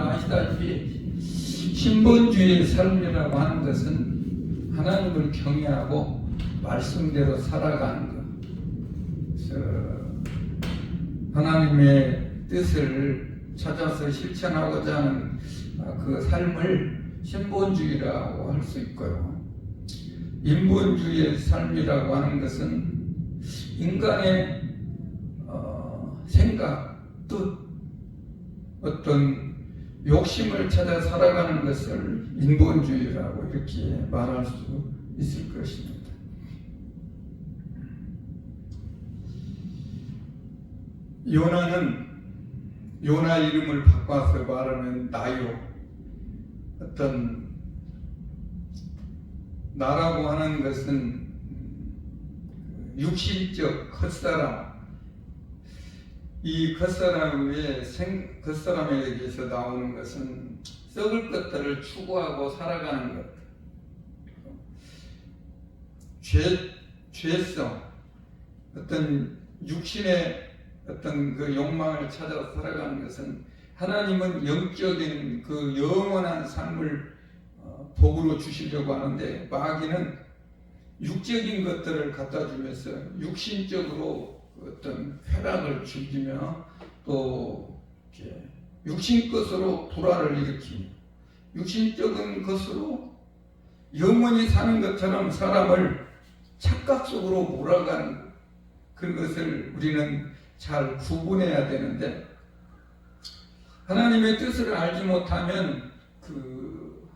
아시다시피 신본주의의 삶이라고 하는 것은 하나님을 경외하고 말씀대로 살아가는 것. 그래서 하나님의 뜻을 찾아서 실천하고자 하는 그 삶을 신본주의라고 할 수 있고요. 인본주의의 삶이라고 하는 것은 인간의 생각, 뜻, 어떤 욕심을 찾아 살아가는 것을 인본주의라고 이렇게 말할 수 있을 것입니다. 요나는 요나 이름을 바꿔서 말하면 나요. 어떤 나라고 하는 것은 육신적 겉사람, 이 겉사람에게서 나오는 것은 썩을 것들을 추구하고 살아가는 것. 죄성, 어떤 육신의 어떤 그 욕망을 찾아 살아가는 것은 하나님은 영적인 그 영원한 삶을 복으로 주시려고 하는데 마귀는 육적인 것들을 갖다 주면서 육신적으로 어떤 쾌락을 즐기며 또 이렇게 육신 것으로 불화를 일으키며 육신적인 것으로 영원히 사는 것처럼 사람을 착각 속으로 몰아가는 그것을 우리는 잘 구분해야 되는데 하나님의 뜻을 알지 못하면 그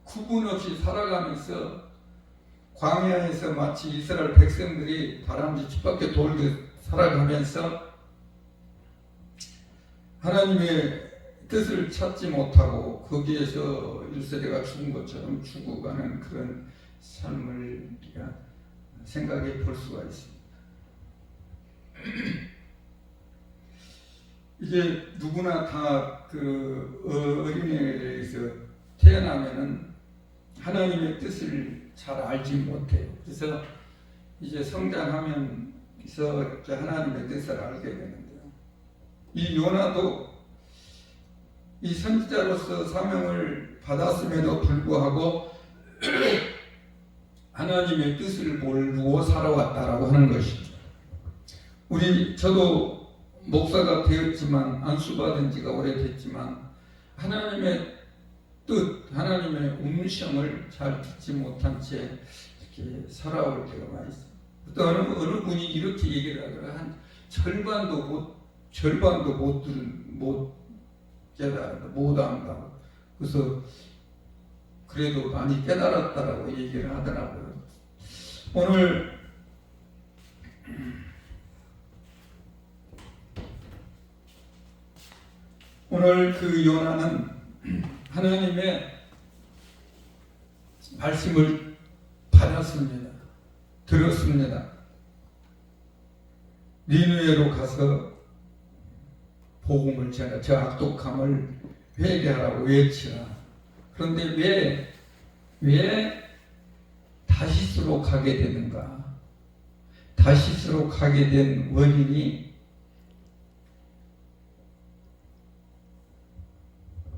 구분 없이 살아가면서 광야에서 마치 이스라엘 백성들이 다람쥐 집 밖에 돌듯 살아가면서 하나님의 뜻을 찾지 못하고 거기에서 1세대가 죽은 것처럼 죽어가는 그런 삶을 우리가 생각해 볼 수가 있습니다. 이제 누구나 다 그 어린애에서 태어나면은 하나님의 뜻을 잘 알지 못해요. 그래서 이제 성장하면서 하나님의 뜻을 알게 되는데요. 이 요나도 이 선지자로서 사명을 받았음에도 불구하고 하나님의 뜻을 모르고 살아왔다라고 하는 것이죠. 저도 목사가 되었지만 안수받은 지가 오래됐지만 하나님의 뜻, 하나님의 음성을 잘 듣지 못한 채 이렇게 살아올 때가 많이 있어요. 또 어느 분이 이렇게 얘기를 하더라고요. 한 절반도 못 깨달아, 못 안다고. 그래서 그래도 많이 깨달았다라고 얘기를 하더라고요. 오늘 그 요나는 하나님의 말씀을 받았습니다. 들었습니다. 니느웨로 가서 복음을 전하, 저 악독함을 회개하라고 외치라. 그런데 왜 다시스로 가게 되는가? 다시스로 가게 된 원인이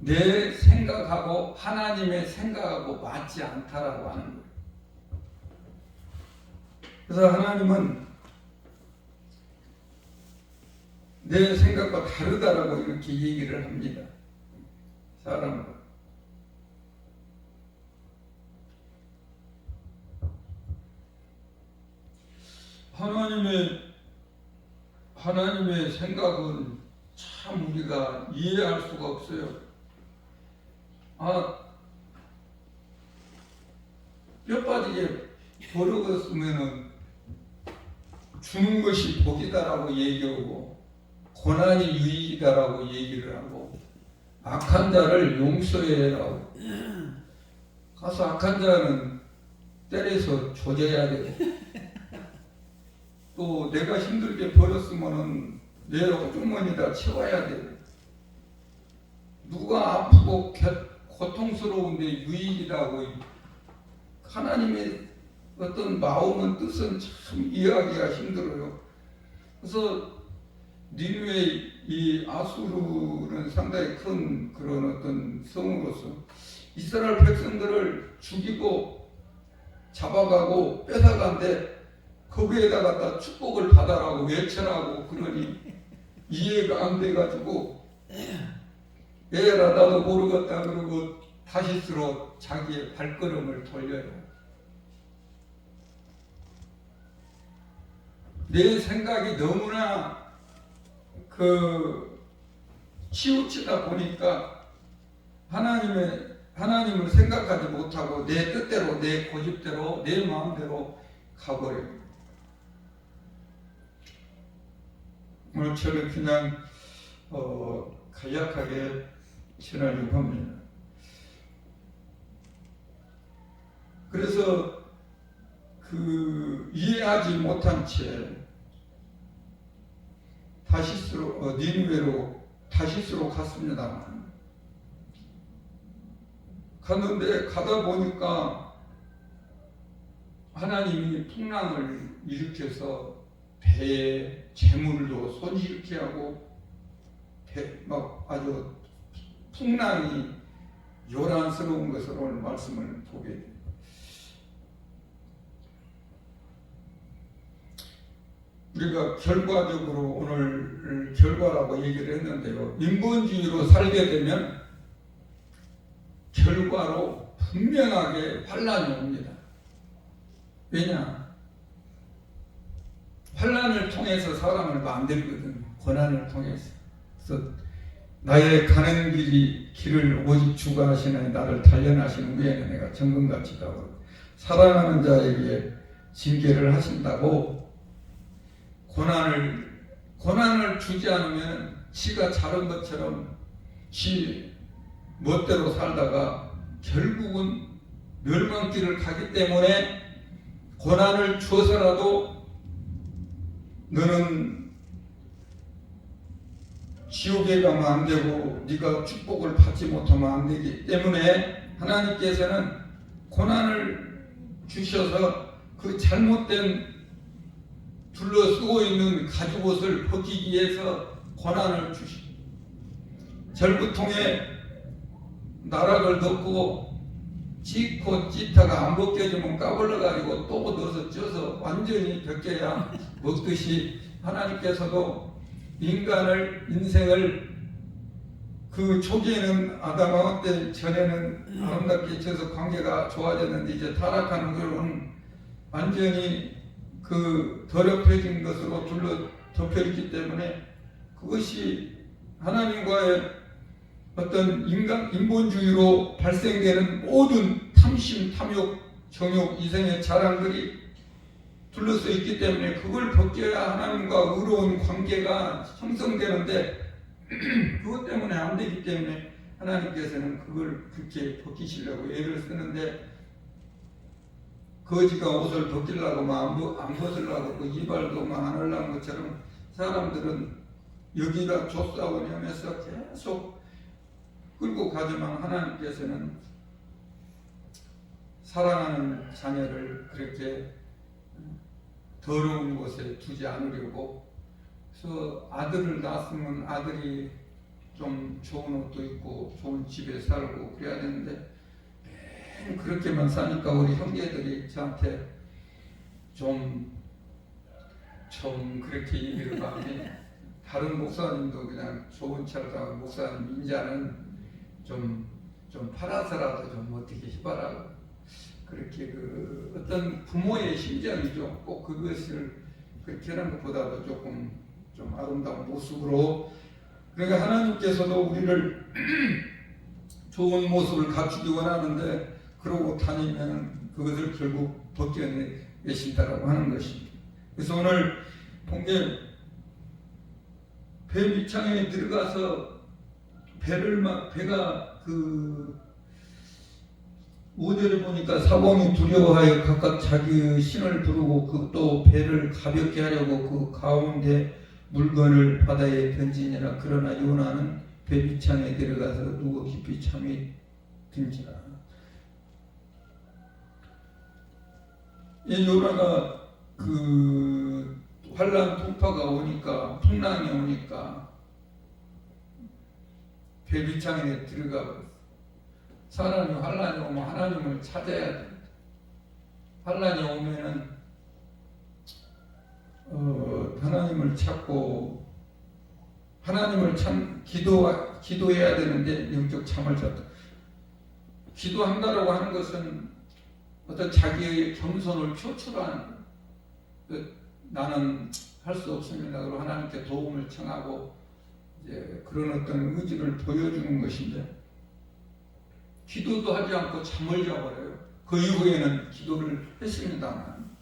내 생각하고 하나님의 생각하고 맞지 않다라고 하는 거예요. 그래서 하나님은 내 생각과 다르다라고 이렇게 얘기를 합니다. 사람은. 하나님의 생각은 참 우리가 이해할 수가 없어요. 뼈 빠지게 버릇었으면은 주는 것이 복이다라고 얘기하고 고난이 유익이다라고 얘기를 하고 악한 자를 용서해라고 가서 악한 자는 때려서 조져야 되고 또 내가 힘들게 벌었으면은 내 호주머니다 채워야 되고 누가 아프고 고통스러운데 유익이라고 하나님의 어떤 마음은 뜻은 참 이해하기가 힘들어요. 그래서 니느웨 이 아수르는 상당히 큰 그런 어떤 왕으로서 이스라엘 백성들을 죽이고 잡아가고 뺏어간데 거기에다가 다 축복을 받아라고 외쳐라고 그러니 이해가 안 돼가지고 얘라 나도 모르겠다 그러고 다시스로 자기의 발걸음을 돌려요. 내 생각이 너무나 치우치다 보니까 하나님을 생각하지 못하고 내 뜻대로 내 고집대로 내 마음대로 가버려요. 오늘 저는 그냥 간략하게 전하려고 합니다. 그래서 이해하지 못한 채 니느웨로 다시스로 갔습니다만 갔는데 가다 보니까 하나님이 풍랑을 일으켜서 배에 재물도 손실케 하고 막 아주 풍랑이 요란스러운 것으로 오늘 말씀을 보게 됩니다. 우리가 결과적으로 오늘 결과라고 얘기를 했는데요. 인본주의로 살게 되면 결과로 분명하게 환란이 옵니다. 왜냐? 환란을 통해서 사람을 만들거든. 고난을 통해서. 그래서 나의 가는 길을 오직 주가 하시나니 나를 단련하시는 후에는 내가 정금같이 가고 사랑하는 자에게 징계를 하신다고 고난을 주지 않으면 지가 자른 것처럼 지 멋대로 살다가 결국은 멸망길을 가기 때문에 고난을 주어서라도 너는 지옥에 가면 안 되고 네가 축복을 받지 못하면 안 되기 때문에 하나님께서는 고난을 주셔서 그 잘못된 둘러쓰고 있는 가죽옷을 벗기기 위해서 고난을 주시고 절구통에 나락을 넣고 찢고 찢다가 안 벗겨지면 까불러가지고 또 넣어서 쪄서 완전히 벗겨야 먹듯이 하나님께서도 인생을 그 초기에는 아담하와 때 전에는 아름답게 져서 관계가 좋아졌는데 이제 타락하는 것은 완전히 더럽혀진 것으로 덮여있기 때문에 그것이 하나님과의 어떤 인본주의로 발생되는 모든 탐심, 탐욕, 정욕, 이생의 자랑들이 둘러서 있기 때문에 그걸 벗겨야 하나님과 의로운 관계가 형성되는데 그것 때문에 안 되기 때문에 하나님께서는 그걸 그렇게 벗기시려고 애를 쓰는데 거지가 옷을 벗기려고 안 벗으려고 그 이발도 안 하려는 것처럼 사람들은 여기가 조싸고 하면서 계속 끌고 가지만 하나님께서는 사랑하는 자녀를 그렇게 더러운 곳에 두지 않으려고 그래서 아들을 낳았으면 아들이 좀 좋은 옷도 입고 좋은 집에 살고 그래야 되는데 그렇게만 사니까 우리 형제들이 저한테 좀 그렇게 얘기를 하니 다른 목사님도 그냥 좋은 차를 타고 목사님 인자는 좀 팔아서라도 좀 어떻게 해봐라 그렇게 어떤 부모의 심정이죠. 꼭 그것을 그렇게 하는 것보다도 조금 좀 아름다운 모습으로 그러니까 하나님께서도 우리를 좋은 모습을 갖추기 원하는데 그러고 다니면 그것을 결국 벗겨내신다라고 하는 것입니다. 그래서 오늘 본게 배 밑창에 들어가서 배가 5절에 보니까 사방이 두려워하여 각각 자기의 신을 부르고 또 배를 가볍게 하려고 그 가운데 물건을 바다에 던지니라. 그러나 요나는 배 밑창에 들어가서 누워 깊이 잠이 든지라. 이 요나가 환란 풍파가 오니까 풍랑이 오니까 배 밑창에 들어가 버렸어. 사람이 환란이 오면 하나님을 찾아야 됩니다. 환란이 오면은 하나님을 찾고 하나님을 기도해야 되는데 영적 잠을 잤다. 기도한다라고 하는 것은 어떤 자기의 겸손을 표출하는 나는 할 수 없습니다. 그리고 하나님께 도움을 청하고 이제 그런 어떤 의지를 보여주는 것인데 기도도 하지 않고 잠을 자버려요. 그 이후에는 기도를 했습니다만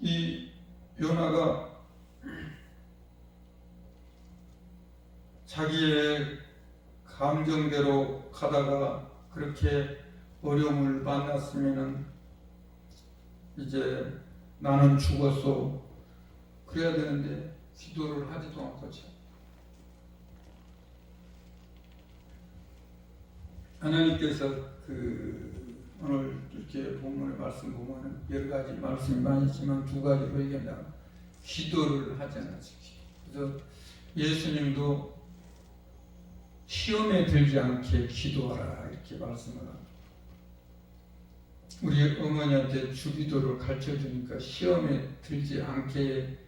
이 요나가 자기의 감정대로 가다가 그렇게 어려움을 만났으면은 이제 나는 죽었어 그래야 되는데 기도를 하지도 않고 하나님께서 오늘 이렇게 본문의 말씀 보면은 여러 가지 말씀이 많이 있지만 두 가지로 얘기한다. 기도를 하지 않았습니다. 그래서 예수님도 시험에 들지 않게 기도하라 이렇게 말씀을 합니다. 우리 어머니한테 주기도를 가르쳐 주니까 시험에 들지 않게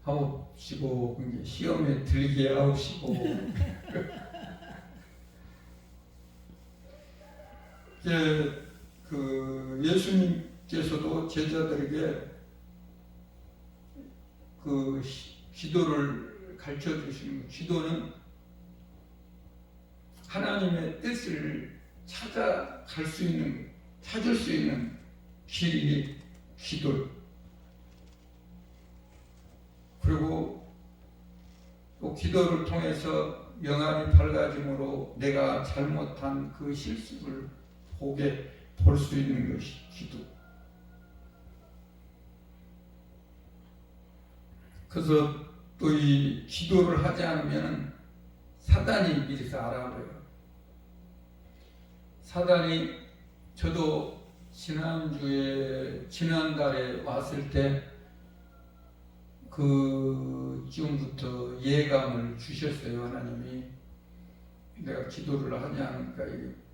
하옵시고 시험에 들게 하옵시고 예수님께서도 제자들에게 기도를 가르쳐 주시는 것. 기도는 하나님의 뜻을 찾을 수 있는 길이 기도. 그리고 또 기도를 통해서 영안이 밝아짐으로 내가 잘못한 그 실수를 볼 수 있는 것이 기도. 그래서 또 이 기도를 하지 않으면 사단이 미리서 알아버려요. 사단이 저도 지난달에 왔을 때 그쯤부터 예감을 주셨어요. 하나님이 내가 기도를 하지 않으니까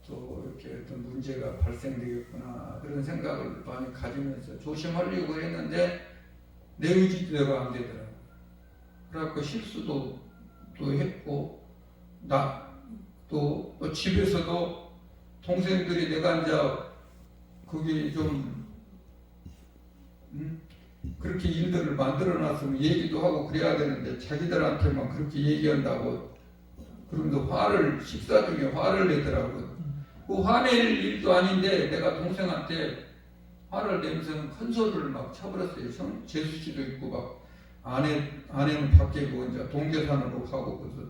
또 이렇게 어떤 문제가 발생되겠구나 그런 생각을 많이 가지면서 조심하려고 했는데 내 의지대로 안 되더라고요. 그래갖고 실수도 또 했고 또 집에서도 동생들이 내가 이제 그게 좀 그렇게 일들을 만들어놨으면 얘기도 하고 그래야 되는데 자기들한테만 그렇게 얘기한다고 그러면서 식사 중에 화를 내더라고요. 그 화낼 일도 아닌데 내가 동생한테 화를 내면서 큰 소리를 막 쳐버렸어요. 재수씨도 있고 막 아내는 밖에 있고 이제 동계산으로 가고 그래서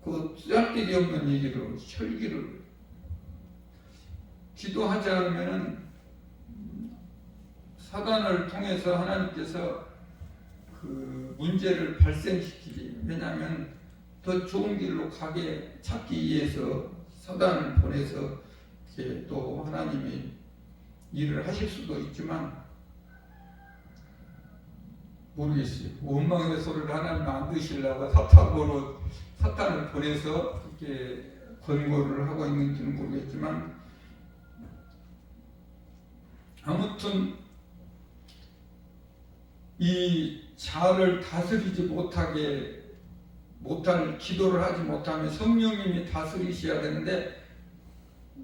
그 짤데기 없는 얘기로 철기를 기도하지 않으면은 사단을 통해서 하나님께서 그 문제를 발생시키지. 왜냐하면 더 좋은 길로 찾기 위해서 사단을 보내서 이렇게 또 하나님이 일을 하실 수도 있지만 모르겠어요. 원망의 소리를 하나님 안 드시려고 사탄을 보내서 이렇게 권고를 하고 있는지는 모르겠지만 아무튼 이 자아를 다스리지 못할 기도를 하지 못하면 성령님이 다스리셔야 되는데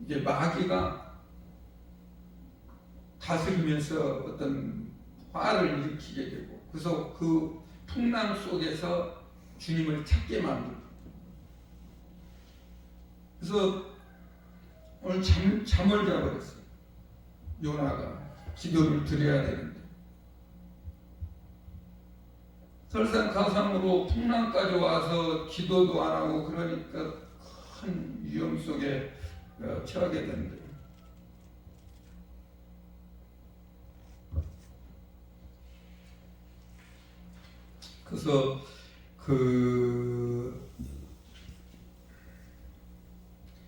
이게 마귀가 다스리면서 어떤 화를 일으키게 되고 그래서 그 풍랑 속에서 주님을 찾게 만들고 그래서 오늘 잠을 자버렸어요. 요나가 기도를 드려야 되는데 설상가상으로 풍랑까지 와서 기도도 안 하고 그러니까 큰 위험 속에 처하게 된다. 그래서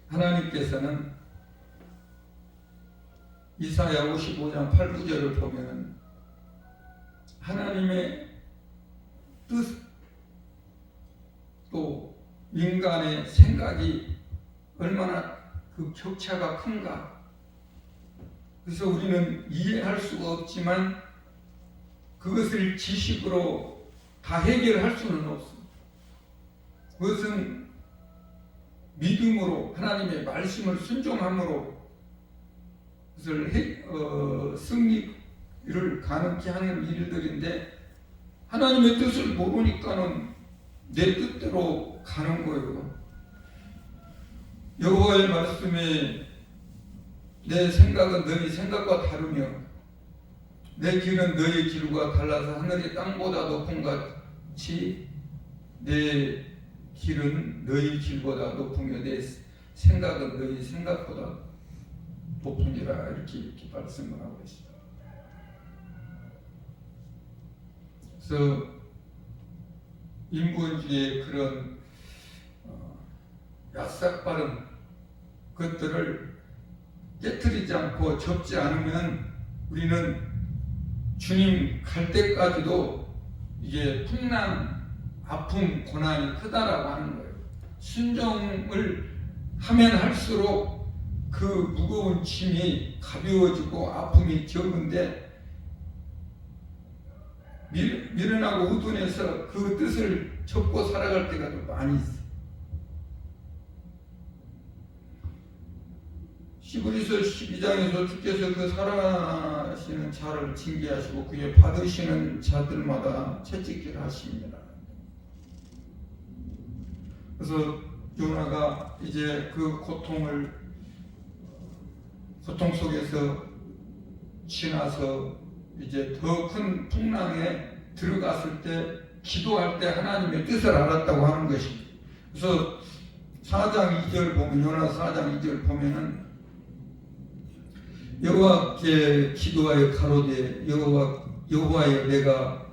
하나님께서는 이사야 55장 8, 9절을 보면 하나님의 뜻, 또 인간의 생각이 얼마나 그 격차가 큰가. 그래서 우리는 이해할 수가 없지만 그것을 지식으로 다 해결할 수는 없습니다. 그것은 믿음으로 하나님의 말씀을 순종함으로 그것을 승리를 가능케 하는 일들인데, 하나님의 뜻을 모르니까는 내 뜻대로 가는 거예요. 여호와의 말씀에 내 생각은 너희 생각과 다르며 내 길은 너희 길과 달라서 하늘이 땅보다 높은 같이 내 길은 너희 길보다 높으며 내 생각은 너희 생각보다 높으니라. 이렇게 말씀을 하고 있습니다. 그래서 인본주의의 그런 야삭바른 것들을 깨트리지 않고 접지 않으면 우리는 주님 갈 때까지도 이게 풍랑, 아픔, 고난이 크다라고 하는 거예요. 순종을 하면 할수록 그 무거운 짐이 가벼워지고 아픔이 적은데, 미련하고 우둔해서 그 뜻을 접고 살아갈 때가 좀 많이 있어요. 히브리서 12장에서 주께서 그 살아가시는 자를 징계하시고 그의 받으시는 자들마다 채찍질을 하십니다. 그래서 요나가 이제 그 고통 속에서 지나서 이제 더 큰 풍랑에 들어갔을 때 기도할 때 하나님의 뜻을 알았다고 하는 것입니다. 그래서 4장 2절 보면, 요나 4장 2절 보면은 여호와께 기도하여 가로되 여호와여 내가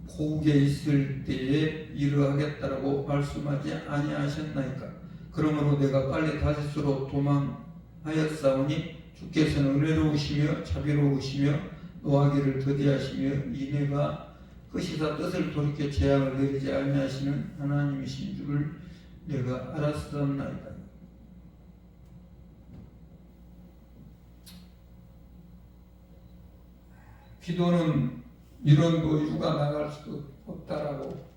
고국에 있을 때에 이르하겠다라고 말씀하지 아니하셨나이까. 그러므로 내가 빨리 다시스로 도망하였사오니 주께서는 은혜로우시며 자비로우시며 노하기를 더디하시며 이내가 끄시사 뜻을 돌이켜 재앙을 내리지 아니하시는 하나님이신 줄을 내가 알았사옵나이다. 기도는 이런 거 유가 나갈 수도 없다라고,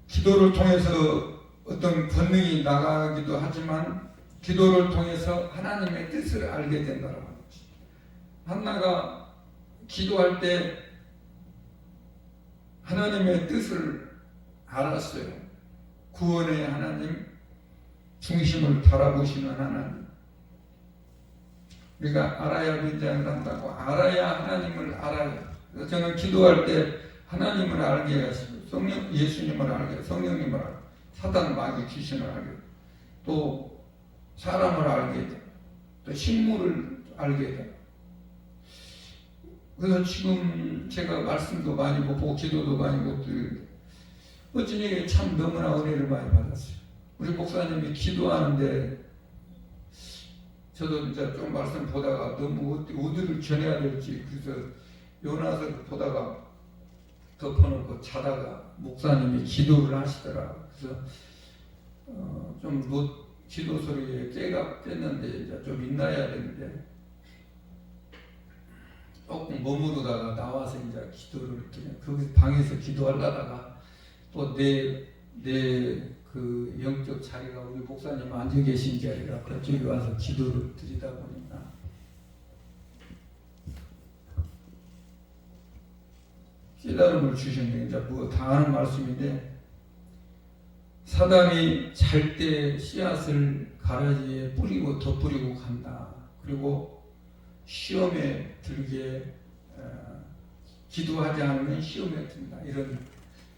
기도를 통해서 어떤 권능이 나가기도 하지만 기도를 통해서 하나님의 뜻을 알게 된다라고 하는 것이. 한나가 기도할 때 하나님의 뜻을 알았어요. 구원의 하나님, 중심을 바라보시는 하나님. 우리가 알아야 변장을 한다고, 알아야 하나님을 알아야. 그래서 저는 기도할 때 하나님을 알게 하시고 예수님을 알게, 성령님을 알게, 사단 마귀 귀신을 알게, 또 사람을 알게 돼, 또 식물을 알게 돼. 그래서 지금 제가 말씀도 많이 못 보고 기도도 많이 못 드리고 어쩐지 참 너무나 은혜를 많이 받았어요. 우리 목사님이 기도하는데 저도 이제 좀 말씀 보다가 너무 어디를 전해야 될지, 그래서 요나서 보다가 덮어놓고 자다가 목사님이 기도를 하시더라. 그래서 좀 기도 소리에 깼는데 이제 좀 있나야 되는데 조금 머무르다가 나와서 이제 기도를 이렇게 거기서 방에서 기도하려다가 또 내 그 영적 자리가 우리 목사님 앉아 계신 자리라 그쪽에 와서 기도를 드리다 보니까 깨달음을 주셨는데, 이제 뭐 다 아는 말씀인데, 사단이 잘 때 씨앗을 가라지에 뿌리고 덧뿌리고 간다. 그리고 시험에 들게 기도하지 않으면 시험에 든다. 이런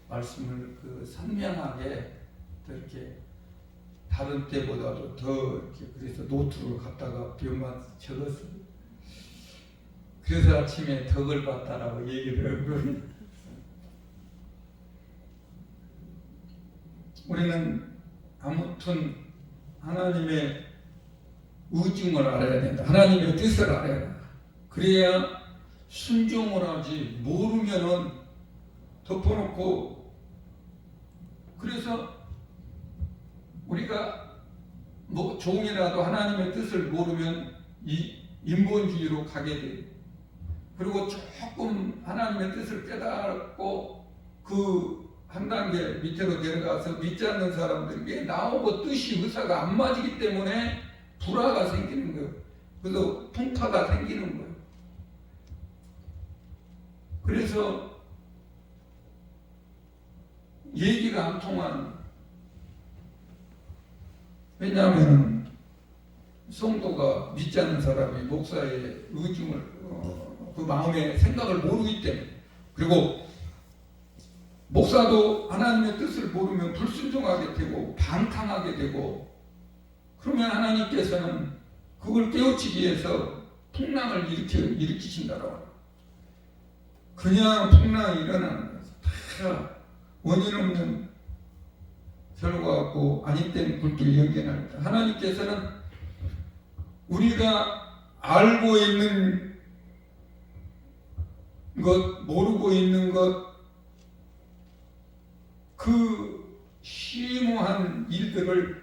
말씀을 선명하게 이렇게 다른 때보다도 더 이렇게 그래서 노트로 갖다가 벽만 적었습니다. 그래서 아침에 덕을 봤다라고 얘기를 한 거예요. 우리는 아무튼 하나님의 의중을 알아야 된다. 하나님의 뜻을 알아야 된다. 그래야 순종을 하지 모르면은 덮어놓고. 그래서 우리가 뭐 조금이라도 하나님의 뜻을 모르면 이 인본주의로 가게 돼요. 그리고 조금 하나님의 뜻을 깨닫고 그 한 단계 밑으로 내려가서 믿지 않는 사람들에게 나오고 뜻이 의사가 안 맞기 때문에 불화가 생기는 거예요. 그래서 풍파가 생기는 거예요. 그래서 얘기가 안 통하는. 왜냐하면 성도가 믿지 않는 사람이 목사의 의중을 그 마음의 생각을 모르기 때문에. 그리고 목사도 하나님의 뜻을 모르면 불순종하게 되고 방탕하게 되고, 그러면 하나님께서는 그걸 깨우치기 위해서 풍랑을 일으키신다라고. 그냥 풍랑이 일어나는 거죠. 다 원인 없는 결과 같고 아닌 때는 굴뚝이 연결합니다. 하나님께서는 우리가 알고 있는 것, 모르고 있는 것, 그 심오한 일들을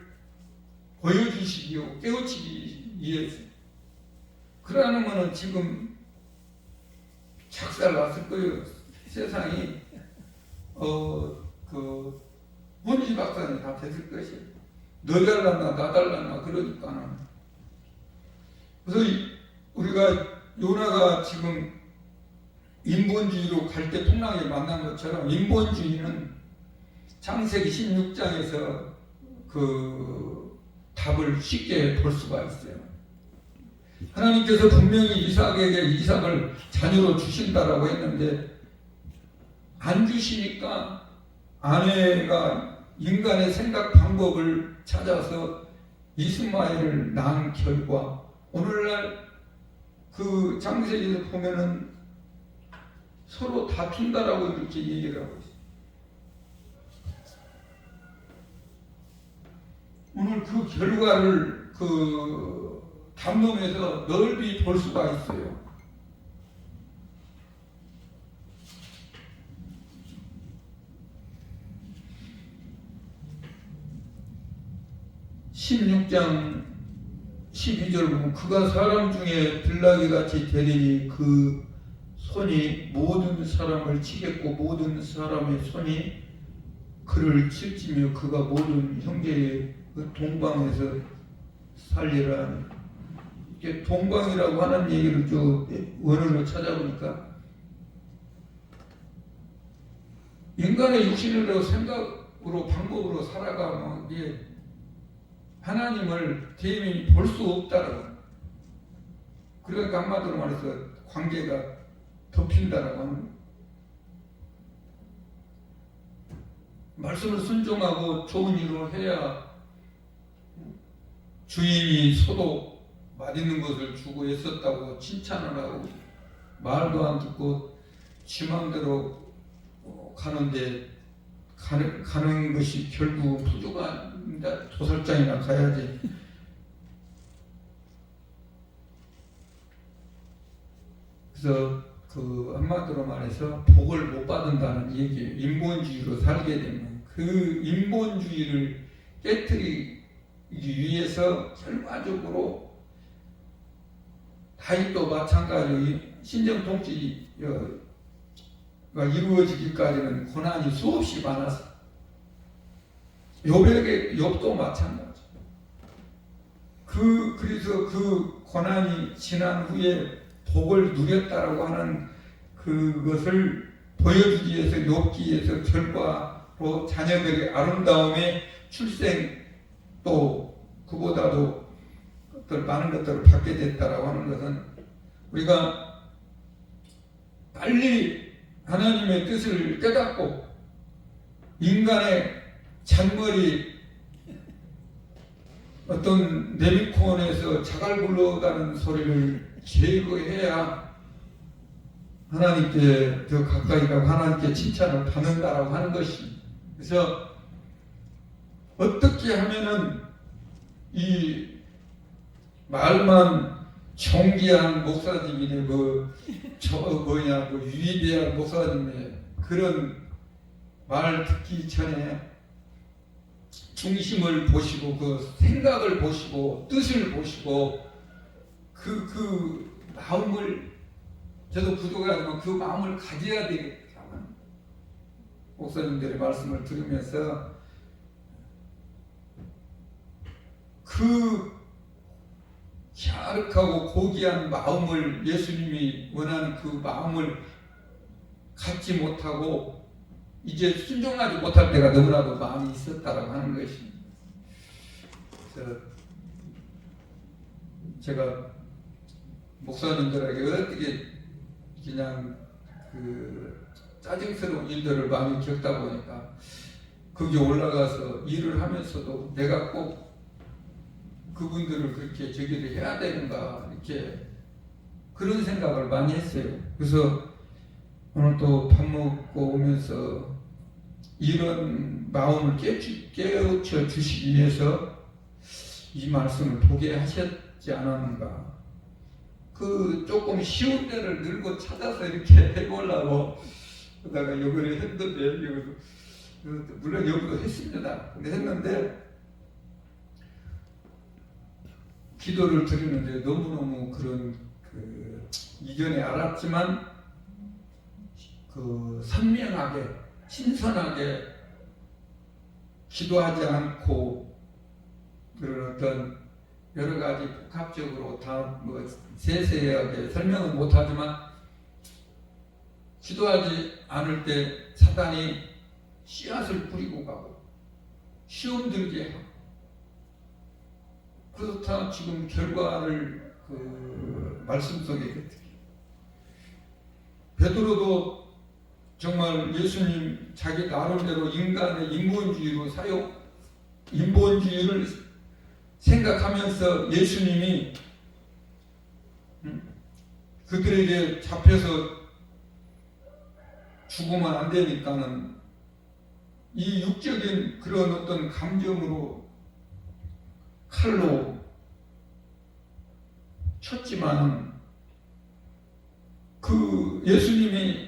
보여주시기요, 깨우치기 위해서. 그러는 거는 지금 작살 났을 거예요. 세상이 그 혼지박산이 다 됐을 것이에요. 너 달랐나 나 달랐나 그러니까는. 그래서 우리가 요나가 지금 인본주의로 갈 때 풍랑에 만난 것처럼, 인본주의는 창세기 16장에서 그 답을 쉽게 볼 수가 있어요. 하나님께서 분명히 이삭에게 이삭을 자녀로 주신다라고 했는데 안 주시니까 아내가 인간의 생각 방법을 찾아서 이스마엘을 낳은 결과, 오늘날 그 창세기에서 보면은 서로 다툰다라고 이렇게 얘기를 하고 있어요. 오늘 그 결과를 그 담론에서 넓이 볼 수가 있어요. (16장 12절) 보면 그가 사람 중에 들나귀같이 되리니 그 손이 모든 사람을 치겠고 모든 사람의 손이 그를 칠지며 그가 모든 형제의 그 동방에서 살리라. 이게 동방이라고 하는 얘기를 좀 원어로 찾아보니까 인간의 육신으로 생각으로 방법으로 살아가면 이게 하나님을 대면이 볼 수 없다라고. 그러니까 한마디로 말해서 관계가 덮인다라고 하는 거예요. 말씀을 순종하고 좋은 일을 해야 주인이 소도 맛있는 것을 주고 애썼다고 칭찬을 하고, 말도 안 듣고 지 맘대로 가는데 가는 것이 결국 부족합니다. 도살장이나 가야지. 그래서 그 한마디로 말해서 복을 못 받는다는 얘기예요. 인본주의로 살게 되면 그 인본주의를 깨뜨리기 위해서 결과적으로 다윗도 마찬가지로 신정통치가 이루어지기까지는 고난이 수없이 많았어. 욥도 마찬가지. 그래서 그 고난이 지난 후에 복을 누렸다라고 하는 그것을 보여주기 위해서 욥기에서 결과로 자녀들의 아름다움의 출생, 또 그보다도 많은 것들을 받게 됐다라고 하는 것은 우리가 빨리 하나님의 뜻을 깨닫고 인간의 잔머리, 어떤 네미콘에서 자갈 굴러가는 소리를 제거해야 하나님께 더 가까이 가고 하나님께 칭찬을 받는다라고 하는 것이. 그래서 어떻게 하면은 이 말만 존귀한 목사님이네 위대한 목사님의 그런 말 듣기 전에 중심을 보시고 그 생각을 보시고 뜻을 보시고 그 마음을 저도 부족하지만 그 마음을 가져야 되겠다. 목사님들의 말씀을 들으면서 그 갸륵하고 고귀한 마음을 예수님이 원하는 그 마음을 갖지 못하고 이제 순종하지 못할 때가 너무나도 많이 있었다라고 하는 것입니다. 그래서 제가 목사님들에게 어떻게 그냥 그 짜증스러운 일들을 많이 겪다 보니까 거기 올라가서 일을 하면서도 내가 꼭 그분들을 그렇게 저기를 해야 되는가 이렇게 그런 생각을 많이 했어요. 그래서 오늘 또 밥 먹고 오면서 이런 마음을 깨우쳐 주시기 위해서 이 말씀을 보게 하셨지 않았는가. 그 조금 쉬운 데를 늘고 찾아서 이렇게 해보려고 그러다가 여기를 했는데 물론 여기도 했습니다. 근데 했는데 기도를 드리는데 너무너무 그런 이전에 알았지만 그 선명하게 신선하게 기도하지 않고 그런 어떤 여러 가지 복합적으로 다 뭐 세세하게 설명은 못하지만 기도하지 않을 때 사단이 씨앗을 뿌리고 가고 시험 들게 하고 그렇다 지금 결과를 그 말씀 속에 베드로도 정말 예수님 자기 나름대로 인간의 인본주의를 생각하면서 예수님이 그들에게 잡혀서 죽으면 안 되니까는 이 육적인 그런 어떤 감정으로 칼로 쳤지만 그 예수님이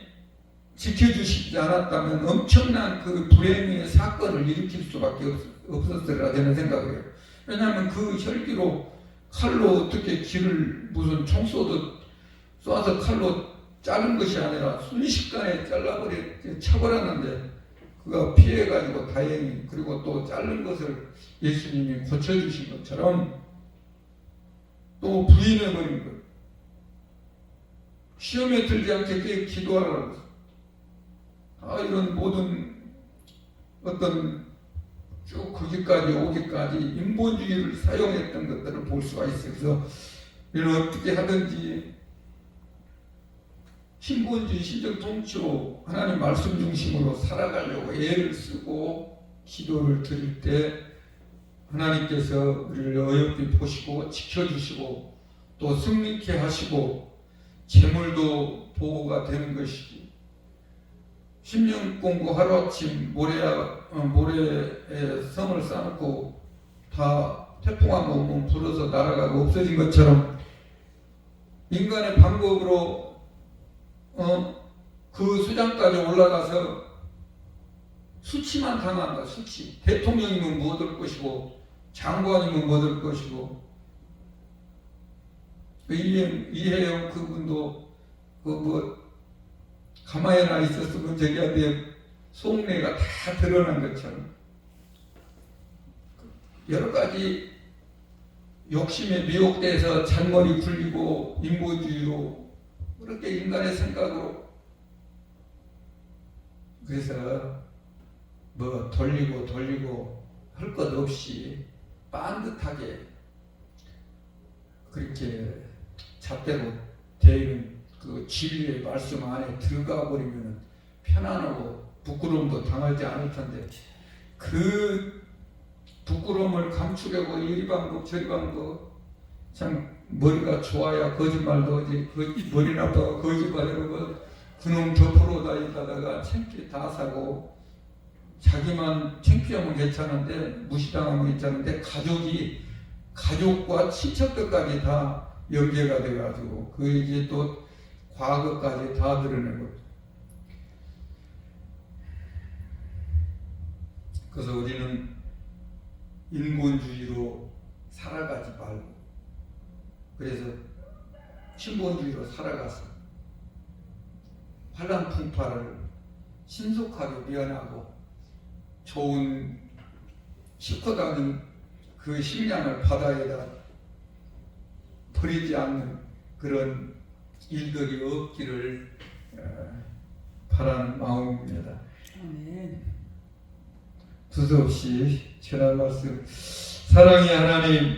지켜주시지 않았다면 엄청난 그 불행의 사건을 일으킬 수밖에 없었으리라 저는 생각해요. 왜냐하면 그 혈기로 칼로 어떻게 길을 무슨 총 쏘아서 칼로 자른 것이 아니라 순식간에 쳐버렸는데 그가 피해가지고 다행히 그리고 또 자른 것을 예수님이 고쳐주신 것처럼 또 부인해버린 것. 시험에 들지 않게 기도하라고. 이런 모든 어떤 쭉 거기까지 오기까지 인본주의를 사용했던 것들을 볼 수가 있어요. 그래서 이런 어떻게 하든지 신본주의 신적 통치로 하나님 말씀 중심으로 살아가려고 애를 쓰고 기도를 드릴 때 하나님께서 우리를 어여삐 보시고 지켜주시고 또 승리케 하시고 재물도 보호가 되는 것이고 10년 공부 하루아침 모래에 성을 쌓고 다 태풍 한번 오면 불어서 날아가고 없어진 것처럼 인간의 방법으로 그 수장까지 올라가서 수치만 당한다. 수치. 대통령이면 뭐 얻을 것이고 장관이면 뭐 얻을 것이고 이혜영 그분도 가만히나 있었으면 저기한테 속내가 다 드러난 것처럼 여러 가지 욕심에 미혹돼서 잔머리 굴리고 인본주의로 그렇게 인간의 생각으로 그래서 뭐 돌리고 할 것 없이 빤듯하게 그렇게 잣대로 대는 그 진리의 말씀 안에 들어가 버리면 편안하고 부끄러움도 당하지 않을 텐데 그 부끄러움을 감추려고 이리 방법 저리 방법 참 머리가 좋아야 거짓말도 하지 머리 나빠가 거짓말이라고 그놈 덮으러 다니다가 창피 다 사고 자기만 창피하면 괜찮은데 무시당하면 괜찮은데 가족과 친척들까지 다 연계가 돼가지고 그 이제 또 과거까지 다 드러내고, 그래서 우리는 인본주의로 살아가지 말고, 그래서 신본주의로 살아가서 환란풍파를 신속하게 면하고 좋은 시커다는 그 식량을 바다에다 버리지 않는 그런 일들이 없기를 바라는 마음입니다. 아멘. 두서없이 전한 말씀. 사랑의 하나님,